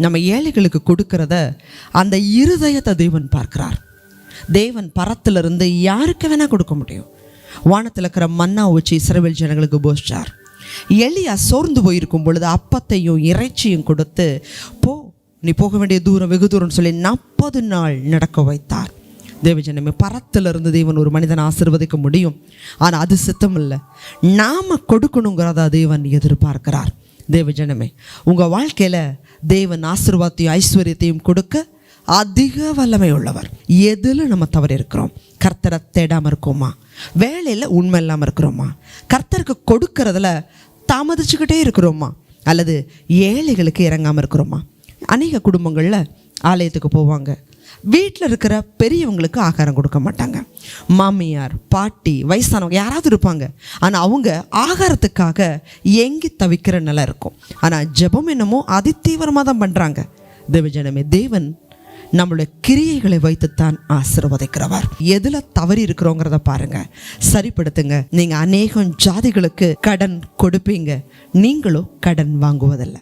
நம்ம ஏழைகளுக்கு கொடுக்கறத அந்த இருதயத்தை தேவன் பார்க்கிறார். தேவன் பரத்திலிருந்து யாருக்கு வேணா கொடுக்க முடியும். வானத்தில் இருக்கிற மன்னா வச்சு இஸ்ரவேல் ஜனங்களுக்கு போஷார். எலியா சோர்ந்து போயிருக்கும் பொழுது அப்பத்தையும் இறைச்சியும் கொடுத்து, போ நீ போக வேண்டிய தூரம் வெகு தூரம்னு சொல்லி 40 நாள் நடக்க வைத்தார். தேவஜனமே, பரத்திலிருந்து தேவன் ஒரு மனிதனை ஆசீர்வதிக்க முடியும். ஆனால் அது சித்தம் இல்லை. நாம கொடுக்கணுங்கிறத தேவன் எதிர்பார்க்கிறார். தேவஜனமே, உங்கள் வாழ்க்கையில் தேவன் ஆசீர்வாதத்தையும் ஐஸ்வர்யத்தையும் கொடுக்க அதிக வல்லமை உள்ளவர். எதில் நம்ம தவறு இருக்கிறோம்? கர்த்தரை தேடாமல் இருக்கோமா? வேலையில் உண்மை இல்லாமல் இருக்கிறோமா? கர்த்தருக்கு கொடுக்கறதுல தாமதிச்சுக்கிட்டே இருக்கிறோமா? அல்லது ஏழைகளுக்கு இறங்காமல் இருக்கிறோமா? அநேக குடும்பங்களில் ஆலயத்துக்கு போவாங்க, வீட்டில் இருக்கிற பெரியவங்களுக்கு ஆகாரம் கொடுக்க மாட்டாங்க. மாமியார், பாட்டி, வயசானவங்க யாராவது இருப்பாங்க. ஆனால் அவங்க ஆகாரத்துக்காக ஏங்கி தவிக்கிற நிலை இருக்கும். ஆனால் ஜெபம் என்னமோ அதிதீவிரமாக தான் பண்ணுறாங்க. தேவஜனமே, தேவன் நம்மளுடைய கிரியைகளை வைத்துத்தான் ஆசீர்வதிக்கிறவர். எதுல தவறி இருக்கிறோங்கிறத பாருங்க, சரிப்படுத்துங்க. நீங்க அநேகம் ஜாதிகளுக்கு கடன் கொடுப்பீங்க, நீங்களும் கடன் வாங்குவதில்லை.